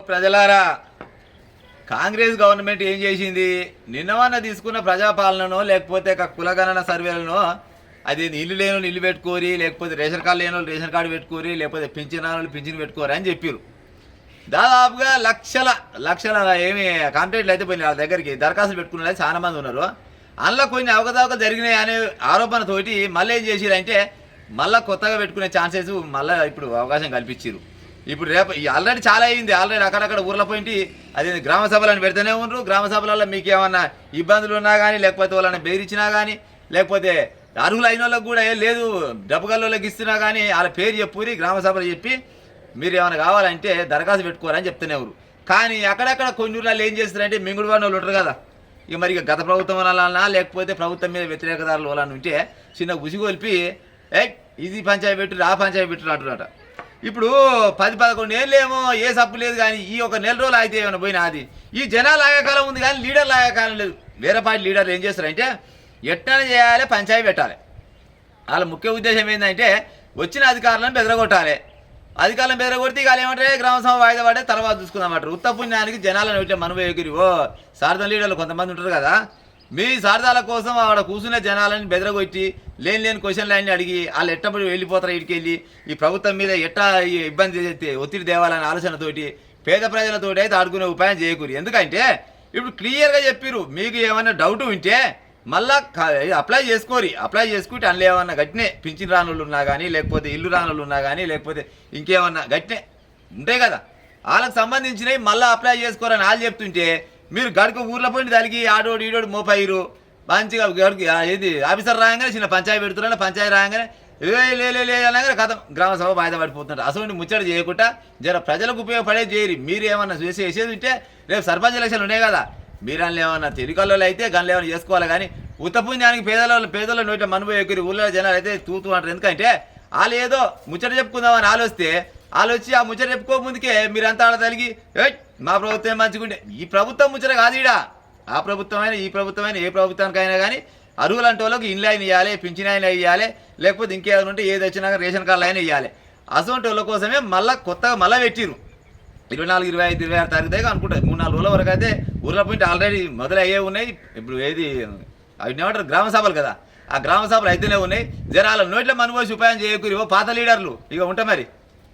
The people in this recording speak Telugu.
ప్రజలారా, కాంగ్రెస్ గవర్నమెంట్ ఏం చేసింది? నిన్నవన్న తీసుకున్న ప్రజాపాలననో లేకపోతే కులగణన సర్వేలనో అది ఇల్లు లేని ఇల్లు పెట్టుకోరి, లేకపోతే రేషన్ కార్డు లేని వాళ్ళు రేషన్ కార్డు పెట్టుకోరి, లేకపోతే పింఛన్ వాళ్ళు పింఛన్ పెట్టుకోరి అని చెప్పారు. దాదాపుగా లక్షల ఏమి కాంట్రాక్ట్లు అయితే పోయినాయి. వాళ్ళ దగ్గరికి దరఖాస్తులు పెట్టుకునే వాళ్ళు చాలా మంది ఉన్నారు. అందులో కొన్ని అవకతవకలు జరిగినాయి అనే ఆరోపణతోటి మళ్ళీ ఏం చేసిరంటే మళ్ళీ కొత్తగా పెట్టుకునే ఛాన్సెస్ మళ్ళీ ఇప్పుడు అవకాశం కల్పించారు. ఇప్పుడు రేపు ఆల్రెడీ చాలా అయింది. ఆల్రెడీ అక్కడక్కడ ఊర్ల పోయింటి అది గ్రామ సభలను పెడుతూనే ఉన్నారు. గ్రామ సభలలో మీకు ఏమన్నా ఇబ్బందులు ఉన్నా కానీ, లేకపోతే వాళ్ళని బెదిరించినా కానీ, లేకపోతే అర్హులు అయిన వాళ్ళకి కూడా ఏం లేదు డబ్బుగల్లోకి ఇస్తున్నా కానీ వాళ్ళ పేరు చెప్పురి గ్రామ సభలు చెప్పి మీరు ఏమైనా కావాలంటే దరఖాస్తు పెట్టుకోరని చెప్తున్నారు. కానీ అక్కడక్కడ కొన్ని ఊర్లలో ఏం చేస్తారంటే మింగుడు వాళ్ళు ఉంటారు కదా, ఇక మరి గత ప్రభుత్వం వలన లేకపోతే ప్రభుత్వం మీద వ్యతిరేకదారులు వాళ్ళని ఉంటే చిన్న ఉసిగొల్పి ఇది పంచాయతీ పెట్టు ఆ పంచాయతీ పెట్టు అంటున్నట. ఇప్పుడు 10-11 ఏళ్ళు ఏమో ఏ సప్పు లేదు, కానీ ఈ ఒక నెల రోజులు అయితే ఏమైనా పోయినా అది ఈ జనాలు ఆగకాలం ఉంది కానీ లీడర్లు ఆగకాలం లేదు. వేరే పార్టీ లీడర్లు ఏం చేస్తారంటే ఎట్లా చేయాలి, పంచాయతీ పెట్టాలి. వాళ్ళ ముఖ్య ఉద్దేశం ఏంటంటే వచ్చిన అధికారులను బెదరగొట్టాలి. అధికారులను బెదరగొడితే ఇక ఏమంటే గ్రామ సభ వాయిదా పడే తర్వాత చూసుకుందామంటారు. ఉత్తపుణ్యానికి జనాలను పెట్టే మనవేగిరి సారథం లీడర్లు కొంతమంది ఉంటారు కదా, మీ సారథాల కోసం ఆడ కూర్చునే జనాలని బెదరగొట్టి లేని క్వశ్చన్లు అన్నీ అడిగి వాళ్ళు ఎట్టబడి వెళ్ళిపోతారు. ఇటుకి వెళ్ళి ఈ ప్రభుత్వం మీద ఎట్టా ఇబ్బంది ఒత్తిడి తేవాలనే ఆలోచనతోటి పేద ప్రజలతోటి అయితే ఆడుకునే ఉపాయం చేయకూరి. ఎందుకంటే ఇప్పుడు క్లియర్గా చెప్పారు, మీకు ఏమైనా డౌట్ ఉంటే మళ్ళా అప్లై చేసుకోరి. అప్లై చేసుకుంటే అందులో ఏమన్నా గట్టినే పింఛన్ రానులు ఉన్నా కానీ, లేకపోతే ఇల్లు రానులు ఉన్నా కానీ, లేకపోతే ఇంకేమన్నా గట్టినే ఉంటాయి కదా, వాళ్ళకి సంబంధించినవి మళ్ళీ అప్లై చేసుకోరని వాళ్ళు చెప్తుంటే మీరు గడుకు ఊర్లో పోయింది దానికి ఆడోడు ఈడోడు మోపైరు మంచిగా గడుకు ఏది ఆఫీసర్ రాగానే చిన్న పంచాయతీ పెడుతున్నా పంచాయతీ రాగానే అనగానే కథం గ్రామ సభ వాయిదా పడిపోతున్నారు. అసలు ముచ్చట చేయకుండా జర ప్రజలకు ఉపయోగపడేది చేయరు. మీరు ఏమన్నా చేసేది ఉంటే రేపు సర్పంచ్ ఎలక్షన్లు ఉన్నాయి కదా, మీరు అందులో ఏమన్నా తిరిగల్లో అయితే గన్లు ఏమైనా చేసుకోవాలి. కానీ ఉత్తపుణ్యానికి పేదల నోట మనుభవ ఎగురి ఊళ్ళో జనాలు అయితే తూతూ అంటారు. ఎందుకంటే వాళ్ళు ఏదో ముచ్చట చెప్పుకుందామని ఆలోచిస్తే వచ్చి ఆ ముచ్చట చెప్పుకోముందుకే మీరంతా ఆడ తలిగి మా ప్రభుత్వం మంచిగుండే. ఈ ప్రభుత్వం ముచ్చట కాదు ఈడ. ఆ ప్రభుత్వమైన ఈ ప్రభుత్వమైన ఏ ప్రభుత్వానికైనా కానీ అరువులు అంటే వాళ్ళకి ఇండ్లు అయినా ఇవ్వాలి, పింఛన్ అయినా ఇవ్వాలి, లేకపోతే ఇంకేమైనా ఉంటే ఏది వచ్చినా రేషన్ కార్డులు అయినా ఇవ్వాలి. అసలు వాళ్ళ కోసమే మళ్ళీ కొత్తగా మళ్ళీ పెట్టిరు. 24, 25, 26 తారీఖు దాకా అనుకుంటారు. 3-4 రోజుల వరకు అయితే ఊర్లో పోయింటే ఆల్రెడీ మొదలయ్యే ఉన్నాయి. ఇప్పుడు ఏది అవి ఏమంటారు గ్రామ సభలు కదా, ఆ గ్రామ సభలు అయితేనే ఉన్నాయి. జనాల నోట్ల మనమోసి ఉపాయం చేయకూరి పాత లీడర్లు ఇక ఉంటాయి మరి.